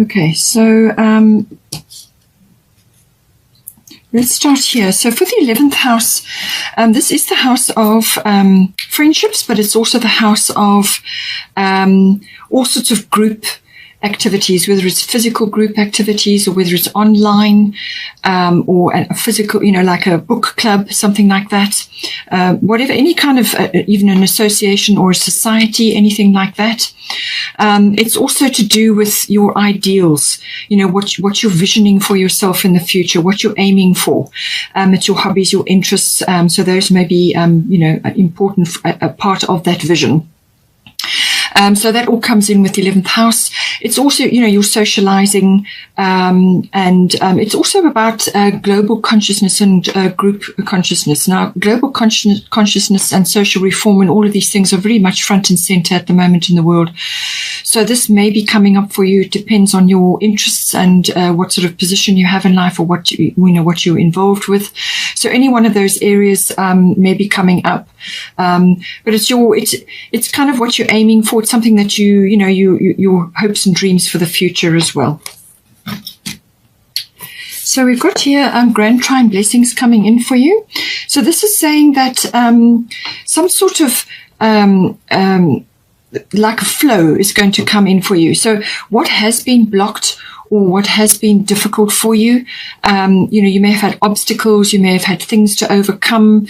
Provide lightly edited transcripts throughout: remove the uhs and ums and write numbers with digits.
Okay, so let's start here. So for the 11th house, this is the house of friendships, but it's also the house of all sorts of group activities, whether it's physical group activities or whether it's online or a physical, like a book club, something like that. Whatever, any kind of, even an association or a society, anything like that. It's also to do with your ideals, what you're visioning for yourself in the future, what you're aiming for. It's your hobbies, your interests. So those may be, an important part of that vision. So that all comes in with the 11th house. It's also, your socializing, and it's also about global consciousness and group consciousness. Now, global consciousness and social reform and all of these things are very much front and center at the moment in the world. So this may be coming up for you. It depends on your interests and what sort of position you have in life or what what you're involved with. So any one of those areas may be coming up. But it's kind of what you're aiming for. It's something that your hopes and dreams for the future as well. So we've got here grand trine blessings coming in for you. So this is saying that some sort of like a flow is going to come in for you. So what has been blocked or what has been difficult for you, you may have had obstacles, you may have had things to overcome.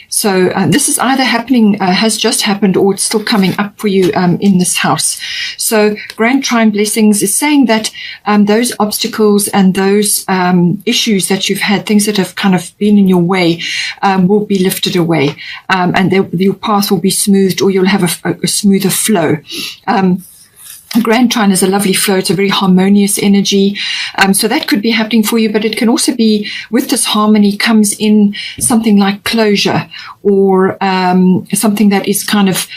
So this is either happening, has just happened, or it's still coming up for you in this house. So grand trine blessings is saying that those obstacles and those issues that you've had, things that have kind of been in your way, will be lifted away, and your path will be smoothed, or you'll have a smoother flow. Grand trine is a lovely flow. It's a very harmonious energy. So that could be happening for you, but it can also be, with this harmony comes in something like closure, or something that is kind of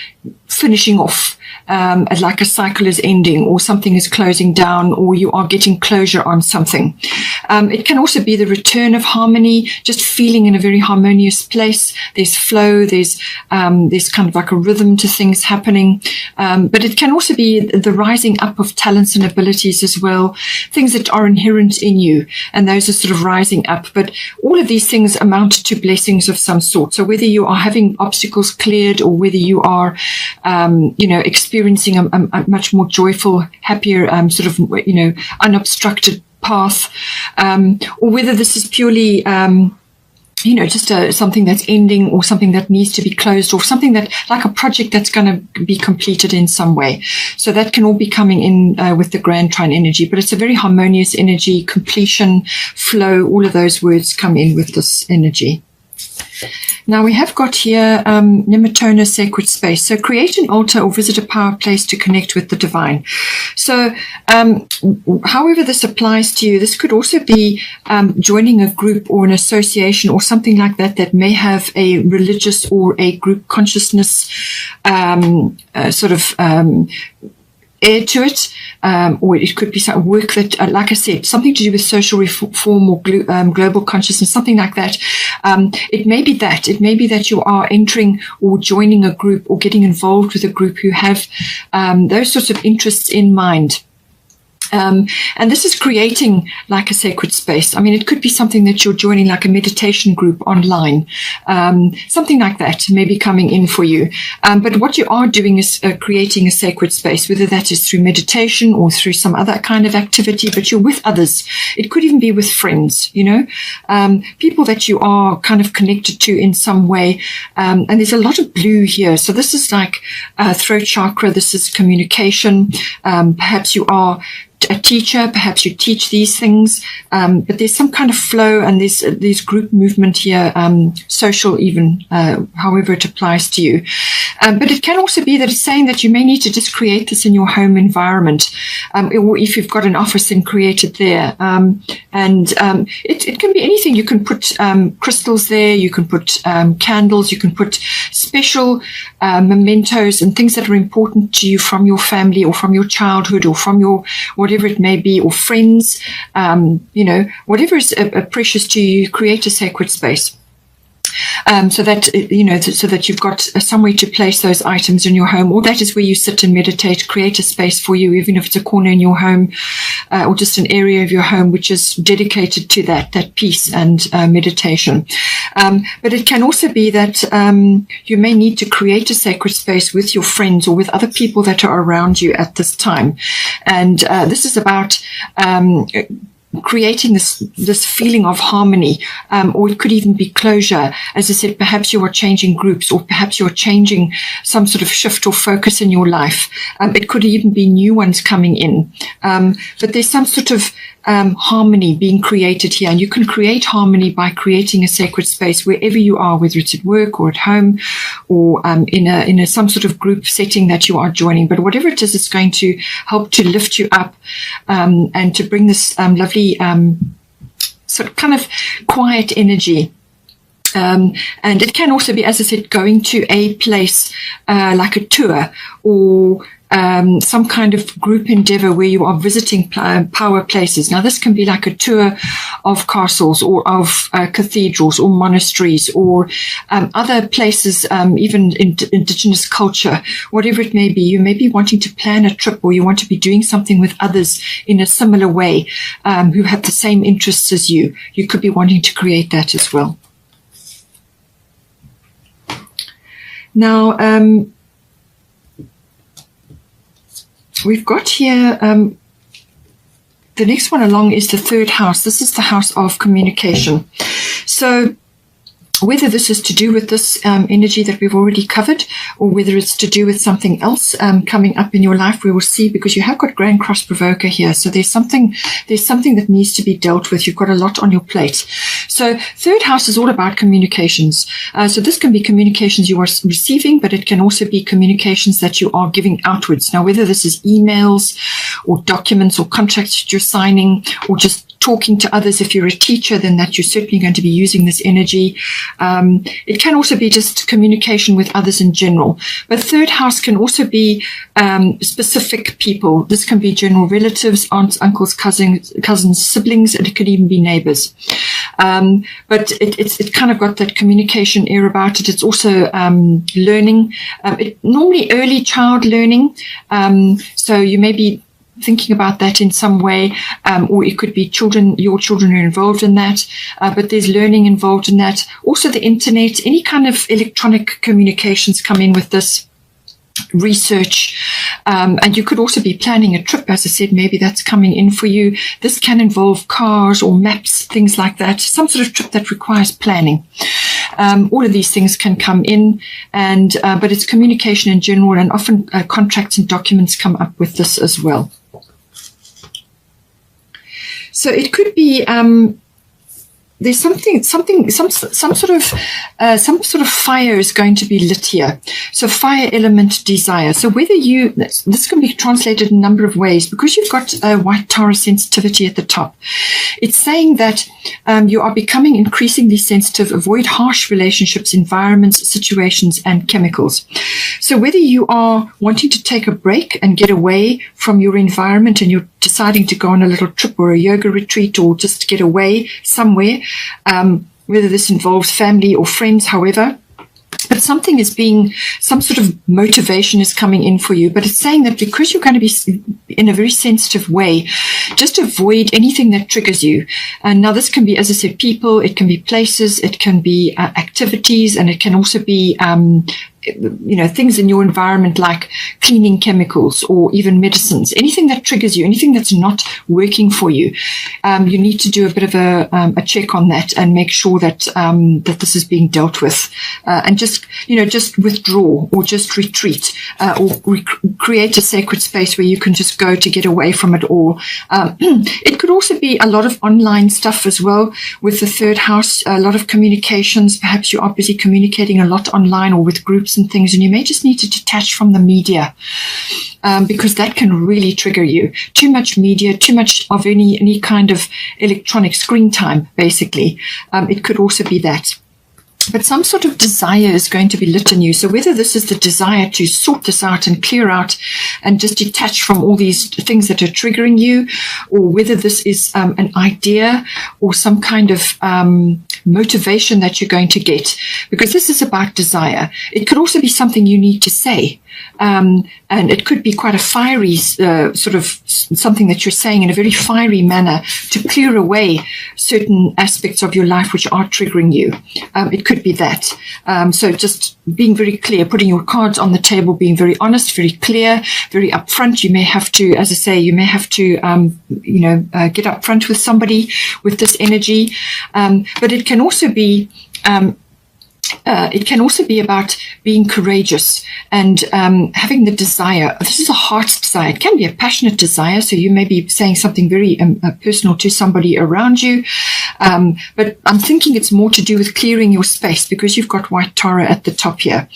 finishing off, like a cycle is ending, or something is closing down, or you are getting closure on something. It can also be the return of harmony, just feeling in a very harmonious place. There's flow, there's kind of like a rhythm to things happening. But it can also be the rising up of talents and abilities as well, things that are inherent in you, and those are sort of rising up. But all of these things amount to blessings of some sort. So whether you are having obstacles cleared, or whether you are, experiencing a much more joyful, happier, sort of, unobstructed path, or whether this is purely, just something that's ending, or something that needs to be closed, or something that, like a project that's going to be completed in some way. So that can all be coming in with the grand trine energy, but it's a very harmonious energy, completion, flow, all of those words come in with this energy. Now we have got here Nematona sacred space. So create an altar or visit a power place to connect with the divine. So however this applies to you, this could also be joining a group or an association or something like that that may have a religious or a group consciousness air to it, or it could be some work that, like I said, something to do with social reform or global consciousness, something like that. It may be that. It may be that you are entering or joining a group or getting involved with a group who have those sorts of interests in mind. And this is creating like a sacred space. I mean, it could be something that you're joining, like a meditation group online, something like that may be coming in for you. But what you are doing is creating a sacred space, whether that is through meditation or through some other kind of activity, but you're with others. It could even be with friends, people that you are kind of connected to in some way. And there's a lot of blue here. So this is like throat chakra. This is communication. Perhaps you are a teacher, perhaps you teach these things, but there's some kind of flow, and there's group movement here, social even, however it applies to you. But it can also be that it's saying that you may need to just create this in your home environment, or if you've got an office, then create it there. It can be anything. You can put crystals there, you can put candles, you can put special mementos and things that are important to you from your family or from your childhood or from your whatever it may be, or friends, whatever is precious to you, create a sacred space. so that so that you've got somewhere to place those items in your home, or that is where you sit and meditate. Create a space for you, even if it's a corner in your home, or just an area of your home which is dedicated to that peace and meditation. But it can also be that you may need to create a sacred space with your friends or with other people that are around you at this time, and this is about creating this feeling of harmony, or it could even be closure. As I said, perhaps you are changing groups, or perhaps you're changing some sort of shift or focus in your life. It could even be new ones coming in. But there's some sort of harmony being created here, and you can create harmony by creating a sacred space wherever you are, whether it's at work or at home, or in a some sort of group setting that you are joining. But whatever it is, it's going to help to lift you up, and to bring this lovely sort of kind of quiet energy. And it can also be, as I said, going to a place like a tour, or some kind of group endeavor where you are visiting power places. Now, this can be like a tour of castles, or of cathedrals, or monasteries, or other places, even indigenous culture, whatever it may be. You may be wanting to plan a trip, or you want to be doing something with others in a similar way, who have the same interests as you. You could be wanting to create that as well. Now, we've got here, the next one along is the third house. This is the house of communication. So whether this is to do with this energy that we've already covered, or whether it's to do with something else coming up in your life, we will see, because you have got Grand Cross Provoker here. So there's something that needs to be dealt with. You've got a lot on your plate. So third house is all about communications. So this can be communications you are receiving, but it can also be communications that you are giving outwards. Now, whether this is emails or documents or contracts that you're signing, or just talking to others. If you're a teacher, then that you're certainly going to be using this energy. It can also be just communication with others in general. But third house can also be specific people. This can be general relatives, aunts, uncles, cousins, siblings, and it could even be neighbors. But it's kind of got that communication air about it. It's also learning, normally early child learning. So you may be thinking about that in some way, or it could be children, your children are involved in that, but there's learning involved in that. Also the internet, any kind of electronic communications come in with this. Research, and you could also be planning a trip. As I said, maybe that's coming in for you. This can involve cars or maps, things like that, some sort of trip that requires planning. All of these things can come in, and but it's communication in general, and often contracts and documents come up with this as well. So it could be there's some sort of fire is going to be lit here. So fire element desire. So whether this can be translated in a number of ways, because you've got white Taurus sensitivity at the top. It's saying that you are becoming increasingly sensitive. Avoid harsh relationships, environments, situations, and chemicals. So whether you are wanting to take a break and get away from your environment, and you're deciding to go on a little trip or a yoga retreat, or just get away somewhere, whether this involves family or friends, however, but some sort of motivation is coming in for you. But it's saying that because you're going to be in a very sensitive way, just avoid anything that triggers you. And now this can be, as I said, people, it can be places, it can be activities, and it can also be things in your environment like cleaning chemicals or even medicines. Anything that triggers you, anything that's not working for you, you need to do a bit of a check on that and make sure that that this is being dealt with, and just withdraw or just retreat, or create a sacred space where you can just go to get away from it all. It could also be a lot of online stuff as well with the third house, a lot of communications. Perhaps you are busy communicating a lot online or with groups and things, and you may just need to detach from the media, because that can really trigger you. Too much media, too much of any kind of electronic screen time, basically. It could also be that. But some sort of desire is going to be lit in you. So whether this is the desire to sort this out and clear out and just detach from all these things that are triggering you, or whether this is an idea or some kind of motivation that you're going to get, because this is about desire. It could also be something you need to say. And it could be quite a fiery sort of something that you're saying in a very fiery manner to clear away certain aspects of your life which are triggering you. It could be that. So just being very clear, putting your cards on the table, being very honest, very clear, very upfront. You may have to, as I say, you may have to, get upfront with somebody with this energy. But it can also be, about being courageous and having the desire. This is a heart desire. It can be a passionate desire. So you may be saying something very personal to somebody around you. But I'm thinking it's more to do with clearing your space, because you've got white Tara at the top here.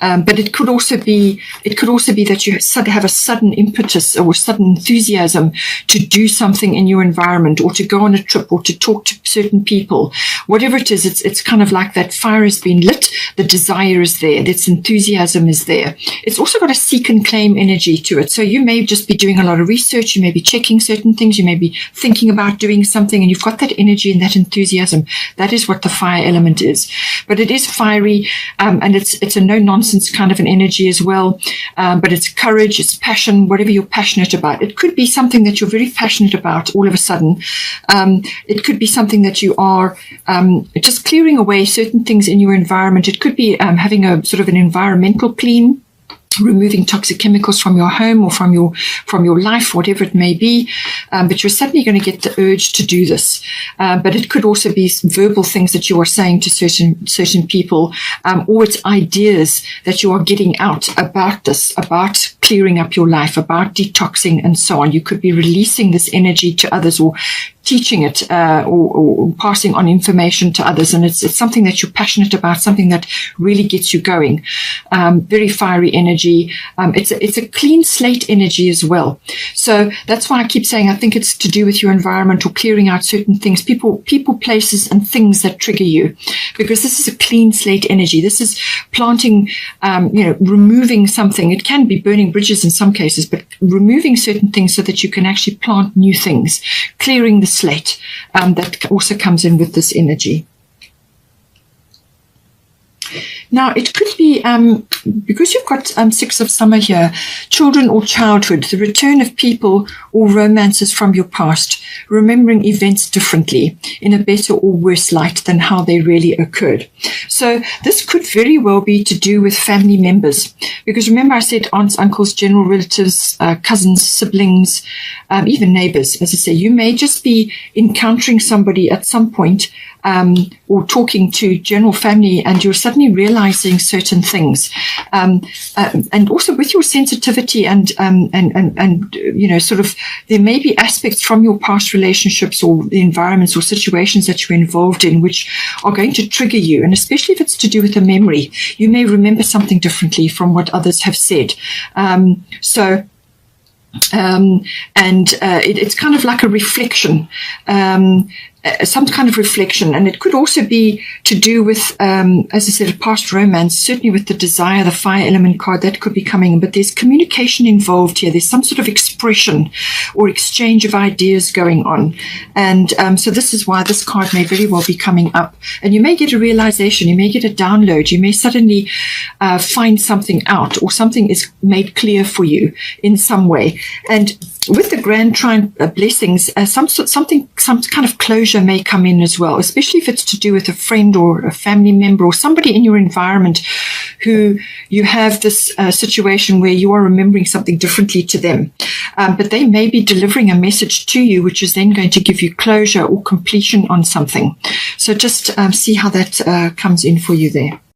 But it could also be that you have a sudden impetus or sudden enthusiasm to do something in your environment, or to go on a trip, or to talk to certain people. Whatever it is, it's kind of like that fire has been lit. The desire is there. Its enthusiasm is there. It's also got a seek and claim energy to it. So you may just be doing a lot of research. You may be checking certain things. You may be thinking about doing something, and you've got that energy and that enthusiasm. That is what the fire element is. But it is fiery, and it's a no-nonsense kind of an energy as well. But it's courage, it's passion, whatever you're passionate about. It could be something that you're very passionate about all of a sudden. It could be something that you are just clearing away certain things in your environment. It could be having a sort of an environmental clean, removing toxic chemicals from your home or from your life, whatever it may be. But you're suddenly going to get the urge to do this. But it could also be verbal things that you are saying to certain people, or it's ideas that you are getting out about this, about clearing up your life, about detoxing and so on. You could be releasing this energy to others, or teaching it, or passing on information to others. And it's something that you're passionate about, something that really gets you going. Very fiery energy. It's a clean slate energy as well. So that's why I keep saying I think it's to do with your environment, or clearing out certain things, people, places and things that trigger you, because this is a clean slate energy. This is planting, removing something. It can be burning bridges in some cases, but removing certain things so that you can actually plant new things, clearing the slate. That also comes in with this energy. Now, it could be, because you've got Six of Summer here, children or childhood, the return of people or romances from your past, remembering events differently, in a better or worse light than how they really occurred. So this could very well be to do with family members, because remember I said aunts, uncles, general relatives, cousins, siblings, even neighbors. As I say, you may just be encountering somebody at some point, or talking to general family, and you're suddenly realizing certain things, and also with your sensitivity and sort of, there may be aspects from your past relationships or the environments or situations that you're involved in which are going to trigger you, and especially if it's to do with a memory, you may remember something differently from what others have said. It's kind of like a reflection, some kind of reflection. And it could also be to do with, as I said, a past romance, certainly with the desire, the fire element card, that could be coming in. But there's communication involved here. There's some sort of expression or exchange of ideas going on. And so this is why this card may very well be coming up. And you may get a realization, you may get a download, you may suddenly find something out, or something is made clear for you in some way. And with the Grand Trine blessings, some kind of closure may come in as well, especially if it's to do with a friend or a family member or somebody in your environment who you have this situation where you are remembering something differently to them. But they may be delivering a message to you, which is then going to give you closure or completion on something. So just see how that comes in for you there.